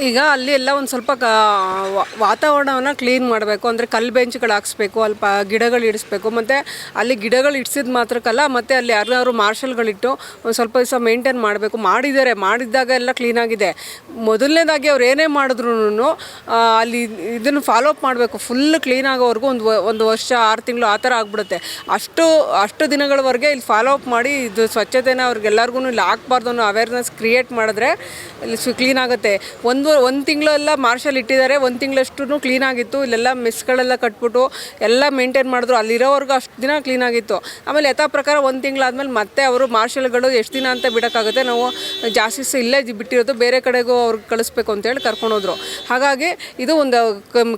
ಈಗ ಅಲ್ಲಿ ಎಲ್ಲ ಒಂದು ಸ್ವಲ್ಪ ವಾತಾವರಣವನ್ನು ಕ್ಲೀನ್ ಮಾಡಬೇಕು. ಅಂದರೆ ಕಲ್ಲು ಬೆಂಚ್ಗಳು ಹಾಕ್ಸ್ಬೇಕು, ಅಲ್ಲಿ ಗಿಡಗಳು ಇಡಿಸ್ಬೇಕು. ಮತ್ತು ಅಲ್ಲಿ ಗಿಡಗಳು ಇಡಿಸಿದ ಮಾತ್ರಕ್ಕಲ್ಲ, ಮತ್ತು ಅಲ್ಲಿ ಯಾರನ್ನಾದ್ರು ಮಾರ್ಷಲ್ಗಳಿಟ್ಟು ಒಂದು ಸ್ವಲ್ಪ ದಿವಸ ಮೇಂಟೈನ್ ಮಾಡಬೇಕು. ಮಾಡಿದ್ದಾಗ ಎಲ್ಲ ಕ್ಲೀನಾಗಿದೆ. ಮೊದಲನೇದಾಗಿ ಅವ್ರು ಏನೇ ಮಾಡಿದ್ರು ಅಲ್ಲಿ ಇದನ್ನು ಫಾಲೋ ಅಪ್ ಮಾಡಬೇಕು. ಫುಲ್ ಕ್ಲೀನ್ ಆಗೋವರೆಗೂ ಒಂದು ವರ್ಷ 6 ತಿಂಗಳು ಆ ಥರ ಆಗಿಬಿಡುತ್ತೆ. ಅಷ್ಟು ದಿನಗಳವರೆಗೆ ಇಲ್ಲಿ ಫಾಲೋ ಅಪ್ ಮಾಡಿ ಇದು ಸ್ವಚ್ಛತೆನ ಅವ್ರಿಗೆಲ್ಲರಿಗೂ ಇಲ್ಲಿ ಹಾಕ್ಬಾರ್ದು ಅನ್ನೋ ಅವೇರ್ನೆಸ್ ಕ್ರಿಯೇಟ್ ಮಾಡಿದ್ರೆ ಇಲ್ಲಿ ಕ್ಲೀನ್ ಆಗುತ್ತೆ. ಒಂದು ತಿಂಗಳೆಲ್ಲ ಮಾರ್ಷಲ್ ಇಟ್ಟಿದ್ದಾರೆ, 1 ತಿಂಗಳಷ್ಟು ಕ್ಲೀನಾಗಿತ್ತು. ಇಲ್ಲೆಲ್ಲ ಮಿಸ್ಗಳೆಲ್ಲ ಕಟ್ಬಿಟ್ಟು ಎಲ್ಲ ಮೇಂಟೈನ್ ಮಾಡಿದ್ರು. ಅಲ್ಲಿರೋವರೆಗೂ ಅಷ್ಟು ದಿನ ಕ್ಲೀನಾಗಿತ್ತು. ಆಮೇಲೆ ಯಥಾ ಪ್ರಕಾರ 1 ತಿಂಗಳಾದ್ಮೇಲೆ ಮತ್ತೆ ಅವರು ಮಾರ್ಷಲ್ಗಳು ಎಷ್ಟು ದಿನ ಅಂತ ಬಿಡೋಕ್ಕಾಗುತ್ತೆ, ನಾವು ಜಾಸ್ತಿ ಇಲ್ಲೇ ಬಿಟ್ಟಿರೋದು, ಬೇರೆ ಕಡೆಗೂ ಅವ್ರಿಗೆ ಕಳಿಸ್ಬೇಕು ಅಂತೇಳಿ ಕರ್ಕೊಂಡೋದ್ರು. ಹಾಗಾಗಿ ಇದು ಒಂದು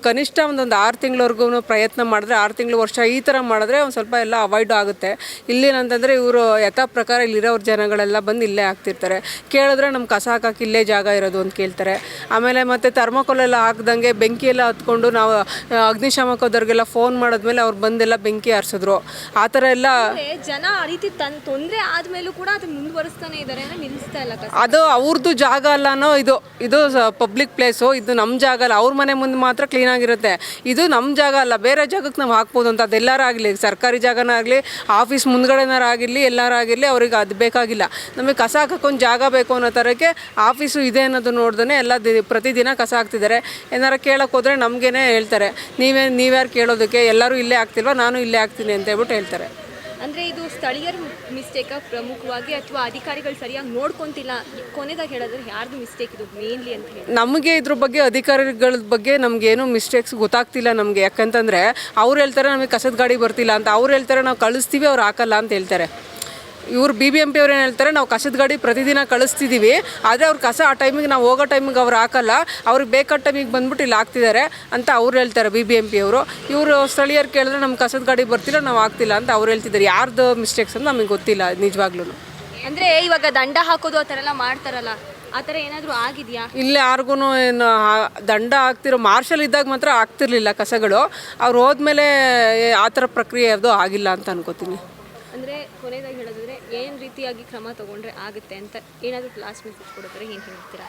ಕನಿಷ್ಠ ಒಂದು 6 ತಿಂಗಳವರೆಗೂ ಪ್ರಯತ್ನ ಮಾಡಿದ್ರೆ, 6 ತಿಂಗಳು ವರ್ಷ ಈ ಥರ ಮಾಡಿದ್ರೆ ಒಂದು ಸ್ವಲ್ಪ ಎಲ್ಲ ಅವಾಯ್ಡ್ ಆಗುತ್ತೆ. ಇಲ್ಲೇನಂತಂದರೆ ಇವರು ಯಥಾ ಪ್ರಕಾರ ಇಲ್ಲಿರೋರು ಜನಗಳೆಲ್ಲ ಬಂದು ಇಲ್ಲೇ ಹಾಕ್ತಿರ್ತಾರೆ. ಕೇಳಿದ್ರೆ ನಮ್ಮ ಕಸ ಹಾಕಕ್ಕೆ ಇಲ್ಲೇ ಜಾಗ ಇರೋದು ಅಂತ ಕೇಳ್ತಾರೆ. ಆಮೇಲೆ ಮತ್ತು ಥರ್ಮೋಕೋಲೆಲ್ಲ ಹಾಕ್ದಂಗೆ ಬೆಂಕಿ ಎಲ್ಲ ಹತ್ಕೊಂಡು ನಾವು ಅಗ್ನಿಶಾಮಕದವ್ರಿಗೆಲ್ಲ ಫೋನ್ ಮಾಡಿದ್ಮೇಲೆ ಅವ್ರು ಬಂದೆಲ್ಲ ಬೆಂಕಿ ಹಾರಿಸಿದ್ರು. ಆ ಥರ ಎಲ್ಲ ಜನ ಆ ರೀತಿ ತೊಂದರೆ ಆದಮೇಲೂ ಕೂಡ ಅದು ಮುಂದುವರಿಸ್ತಾನೆ ಇದ್ದಾರೆ, ನಿಲ್ಲಿಸ್ತಾ ಇಲ್ಲ. ಅದು ಅವ್ರದ್ದು ಜಾಗ ಅಲ್ಲನೋ, ಇದು ಪಬ್ಲಿಕ್ ಪ್ಲೇಸು, ಇದು ನಮ್ಮ ಜಾಗ ಅಲ್ಲ. ಅವ್ರ ಮನೆ ಮುಂದೆ ಮಾತ್ರ ಕ್ಲೀನಾಗಿರುತ್ತೆ. ಇದು ನಮ್ಮ ಜಾಗ ಅಲ್ಲ, ಬೇರೆ ಜಾಗಕ್ಕೆ ನಾವು ಹಾಕ್ಬೋದು ಅಂತ. ಅದು ಎಲ್ಲರಾಗಲಿ, ಸರ್ಕಾರಿ ಜಾಗನಾಗಲಿ, ಆಫೀಸ್ ಮುಂದ್ಗಡೆನಾರಾಗಿರಲಿ, ಎಲ್ಲರಾಗಿರಲಿ, ಅವ್ರಿಗೆ ಅದು ಬೇಕಾಗಿಲ್ಲ. ನಮಗೆ ಕಸ ಹಾಕೋಕ್ಕೊಂದು ಜಾಗ ಬೇಕು ಅನ್ನೋ ಥರಕ್ಕೆ ಆಫೀಸು ಇದೆ ಅನ್ನೋದು ನೋಡ್ದೇ ಎಲ್ಲ ಪ್ರತಿದಿನ ಕಸ ಹಾಕ್ತಿದ್ದಾರೆ. ಏನಾರು ಕೇಳೋಕೆ ಹೋದರೆ ನಮಗೇನೆ ಹೇಳ್ತಾರೆ, ನೀವ್ಯಾರು ಕೇಳೋದಕ್ಕೆ, ಎಲ್ಲರೂ ಇಲ್ಲೇ ಹಾಕ್ತಿಲ್ವ, ನಾನು ಇಲ್ಲೇ ಹಾಕ್ತೀನಿ ಅಂತ ಹೇಳ್ಬಿಟ್ಟು ಹೇಳ್ತಾರೆ. ಅಂದರೆ ಇದು ಸ್ಥಳೀಯರ ಮಿಸ್ಟೇಕ್ ಪ್ರಮುಖವಾಗಿ, ಅಥವಾ ಅಧಿಕಾರಿಗಳು ಸರಿಯಾಗಿ ನೋಡ್ಕೊತಿಲ್ಲ? ಕೊನೆದಾಗಿ ಹೇಳಿದ್ರೆ ಯಾರ್ದು ಮಿಸ್ಟೇಕ್ ಇದು ಮೇನ್ಲಿ ಅಂತ ಹೇಳಿ? ನಮಗೆ ಇದ್ರ ಬಗ್ಗೆ ಅಧಿಕಾರಿಗಳ ಬಗ್ಗೆ ನಮಗೇನು ಮಿಸ್ಟೇಕ್ಸ್ ಗೊತ್ತಾಗ್ತಿಲ್ಲ ನಮಗೆ. ಯಾಕಂತಂದರೆ ಅವ್ರು ಹೇಳ್ತಾರೆ ನಮಗೆ ಕಸದ ಗಾಡಿ ಬರ್ತಿಲ್ಲ ಅಂತ, ಅವ್ರು ಹೇಳ್ತಾರೆ ನಾವು ಕಳಿಸ್ತೀವಿ, ಅವ್ರು ಹಾಕಲ್ಲ ಅಂತ ಹೇಳ್ತಾರೆ. ಇವರು BBMP ಅವ್ರು ಏನು ಹೇಳ್ತಾರೆ, ನಾವು ಕಸದ ಗಾಡಿ ಪ್ರತಿದಿನ ಕಳಿಸ್ತಿದ್ದೀವಿ, ಆದರೆ ಅವ್ರು ಕಸ ಆ ಟೈಮಿಗೆ ನಾವು ಹೋಗೋ ಟೈಮಿಗೆ ಅವ್ರು ಹಾಕಲ್ಲ, ಅವ್ರಿಗೆ ಬೇಕಾದ ಟೈಮಿಗೆ ಬಂದ್ಬಿಟ್ಟು ಇಲ್ಲಿ ಹಾಕ್ತಿದ್ದಾರೆ ಅಂತ ಅವ್ರು ಹೇಳ್ತಾರೆ BBMP ಅವರು. ಇವರು ಸ್ಥಳೀಯರು ಕೇಳಿದ್ರೆ ನಮ್ಮ ಕಸದ ಗಾಡಿ ಬರ್ತಿಲ್ಲ, ನಾವು ಹಾಕ್ತಿಲ್ಲ ಅಂತ ಅವ್ರು ಹೇಳ್ತಿದ್ದಾರೆ. ಯಾರ್ದು ಮಿಸ್ಟೇಕ್ಸ್ ಅಂತ ನಮಗೆ ಗೊತ್ತಿಲ್ಲ ನಿಜವಾಗ್ಲೂ. ಅಂದರೆ ಇವಾಗ ದಂಡ ಹಾಕೋದು ಆ ಥರ ಎಲ್ಲ ಮಾಡ್ತಾರಲ್ಲ, ಆ ಥರ ಏನಾದರೂ ಆಗಿದೆಯಾ? ಇಲ್ಲಿ ಯಾರಿಗೂ ಏನು ದಂಡ ಹಾಕ್ತಿರೋ ಮಾರ್ಷಲ್ ಇದ್ದಾಗ ಮಾತ್ರ ಆಗ್ತಿರ್ಲಿಲ್ಲ ಕಸಗಳು. ಅವ್ರು ಹೋದ್ಮೇಲೆ ಆ ಥರ ಪ್ರಕ್ರಿಯೆ ಅದು ಆಗಿಲ್ಲ ಅಂತ ಅನ್ಕೋತೀನಿ. ಅಂದರೆ ಕೊನೆಯದಾಗಿ ಹೇಳೋದಾದರೆ ಏನು ರೀತಿಯಾಗಿ ಕ್ರಮ ತೊಗೊಂಡ್ರೆ ಆಗುತ್ತೆ ಅಂತ ಏನಾದರೂ ಲಾಸ್ಟ್ ಮೆಸೇಜ್ ಕೊಡೋದ್ರೆ ಏನು ಹೇಳ್ತೀರಾ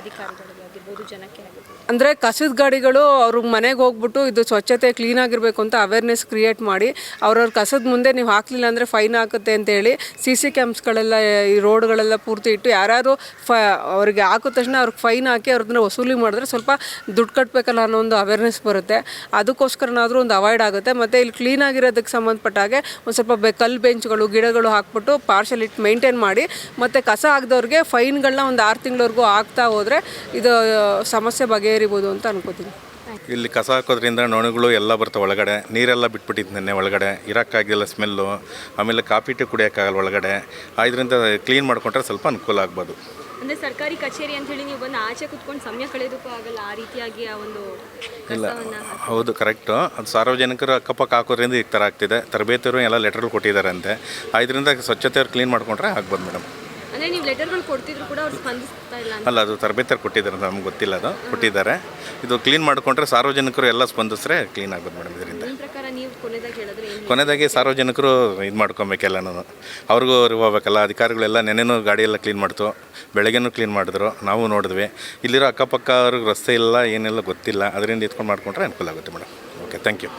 ಅಧಿಕಾರಿಗಳಿಗೆ ಆಗಿರ್ಬೋದು, ಜನಕ್ಕೆ ಆಗಿರ್ಬೋದು? ಅಂದರೆ ಕಸದ ಗಾಡಿಗಳು ಅವ್ರಿಗೆ ಮನೆಗೆ ಹೋಗ್ಬಿಟ್ಟು ಇದು ಸ್ವಚ್ಛತೆ ಕ್ಲೀನಾಗಿರಬೇಕು ಅಂತ ಅವೇರ್ನೆಸ್ ಕ್ರಿಯೇಟ್ ಮಾಡಿ, ಅವ್ರವ್ರ ಕಸದ ಮುಂದೆ ನೀವು ಹಾಕಲಿಲ್ಲ ಅಂದರೆ ಫೈನ್ ಹಾಕುತ್ತೆ ಅಂತೇಳಿ CC ಕ್ಯಾಮ್ಸ್ಗಳೆಲ್ಲ ಈ ರೋಡ್ಗಳೆಲ್ಲ ಪೂರ್ತಿ ಇಟ್ಟು ಯಾರು ಅವ್ರಿಗೆ ಹಾಕಿದ ತಕ್ಷಣ ಅವ್ರಿಗೆ ಫೈನ್ ಹಾಕಿ ಅವ್ರನ್ನ ವಸೂಲಿ ಮಾಡಿದ್ರೆ ಸ್ವಲ್ಪ ದುಡ್ಡು ಕಟ್ಟಬೇಕಲ್ಲ ಅನ್ನೋ ಒಂದು ಅವೇರ್ನೆಸ್ ಬರುತ್ತೆ. ಅದಕ್ಕೋಸ್ಕರನಾದರೂ ಒಂದು ಅವಾಯ್ಡ್ ಆಗುತ್ತೆ. ಮತ್ತು ಇಲ್ಲಿ ಕ್ಲೀನಾಗಿರೋದಕ್ಕೆ ಸಂಬಂಧಪಟ್ಟಾಗೆ ಒಂದು ಸ್ವಲ್ಪ ಕಲ್ಲು ಬೆಂಚ್ಗಳು, ಗಿಡಗಳು ಹಾಕ್ಬಿಟ್ಟು ಪಾರ್ಷಲ್ ಇಟ್ಟು ಮೇಂಟೈನ್ ಮಾಡಿ, ಮತ್ತು ಕಸ ಹಾಕ್ದವ್ರಿಗೆ ಫೈನ್ಗಳನ್ನ ಒಂದು 6 ತಿಂಗಳವರೆಗೂ ಹಾಕ್ತಾ ಹೋದರೆ ಇದು ಸಮಸ್ಯೆ ಬಗೆಹರಿಬೋದು ಅಂತ ಅನ್ಕೋತೀನಿ. ಇಲ್ಲಿ ಕಸ ಹಾಕೋದ್ರಿಂದ ನೊಣಗಳು ಎಲ್ಲ ಬರ್ತವೆ ಒಳಗಡೆ. ನೀರೆಲ್ಲ ಬಿಟ್ಬಿಟ್ಟಿತ್ತು ನೆನ್ನೆ ಒಳಗಡೆ, ಇರೋಕ್ಕಾಗಿಲ್ಲ ಸ್ಮೆಲ್ಲು. ಆಮೇಲೆ ಕಾಫಿ ಟೀ ಕುಡಿಯೋಕ್ಕಾಗಲ್ಲ ಒಳಗಡೆ. ಇದರಿಂದ ಕ್ಲೀನ್ ಮಾಡಿಕೊಂಡ್ರೆ ಸ್ವಲ್ಪ ಅನುಕೂಲ ಆಗ್ಬೋದು. ಅಂದರೆ ಸರ್ಕಾರಿ ಕಚೇರಿ ಅಂತ ಹೇಳಿ ನೀವು ಬಂದು ಆಚೆ ಕುತ್ಕೊಂಡು ಸಮಯ ಕಳೆಯೋದಕ್ಕೂ ಆಗಲ್ಲ, ಆ ರೀತಿಯಾಗಿ ಆ ಒಂದು ಇಲ್ಲ. ಹೌದು, ಕರೆಕ್ಟು. ಅದು ಸಾರ್ವಜನಿಕರು ಅಕ್ಕಪಕ್ಕ ಹಾಕೋದ್ರಿಂದ ಈ ಥರ ಆಗ್ತಿದೆ. ತರಬೇತಿಯವರು ಎಲ್ಲ ಲೆಟರ್ಗಳು ಕೊಟ್ಟಿದ್ದಾರೆ ಅಂತೆ. ಇದರಿಂದ ಸ್ವಚ್ಛತೆಯವ್ರು ಕ್ಲೀನ್ ಮಾಡಿಕೊಂಡ್ರೆ ಆಗ್ಬೋದು ಮೇಡಮ್. ಅಂದರೆ ನೀವು ಲೆಟರ್ಗಳು ಕೊಡ್ತಿದ್ರು ಕೂಡ ಅವ್ರು ಸ್ಪಂದಿಸ್ತಾ ಇಲ್ಲ? ಅಲ್ಲ, ಅದು ತರಬೇತಿಯವ್ರು ಕೊಟ್ಟಿದ್ದಾರೆ, ನಮ್ಗೆ ಗೊತ್ತಿಲ್ಲ, ಅದು ಕೊಟ್ಟಿದ್ದಾರೆ. ಇದು ಕ್ಲೀನ್ ಮಾಡಿಕೊಂಡ್ರೆ ಸಾರ್ವಜನಿಕರು ಎಲ್ಲ ಸ್ಪಂದಿಸ್ರೆ ಕ್ಲೀನ್ ಆಗ್ಬೋದು ಮೇಡಮ್. ಇದರಿಂದ ನಿಮ್ಮ ಪ್ರಕಾರ ನೀವು ಕೊನೆದಾಗಿ ಸಾರ್ವಜನಿಕರು ಇದು ಮಾಡ್ಕೊಬೇಕೆಲ್ಲನೂ. ಅವ್ರಿಗೂ ಹೋಗ್ಬೇಕಲ್ಲ. ಅಧಿಕಾರಿಗಳೆಲ್ಲ ನೆನೆನೂ ಗಾಡಿಯೆಲ್ಲ ಕ್ಲೀನ್ ಮಾಡ್ತು, ಬೆಳಗ್ಗೆನೂ ಕ್ಲೀನ್ ಮಾಡಿದ್ರು, ನಾವು ನೋಡಿದ್ವಿ. ಇಲ್ಲಿರೋ ಅಕ್ಕಪಕ್ಕ ಅವ್ರಿಗೆ ರಸ್ತೆ ಇಲ್ಲ, ಏನೆಲ್ಲ ಗೊತ್ತಿಲ್ಲ. ಅದರಿಂದ ಇದ್ಕೊಂಡು ಮಾಡಿಕೊಂಡ್ರೆ ಅನುಕೂಲ ಆಗುತ್ತೆ ಮೇಡಮ್. Okay, thank you.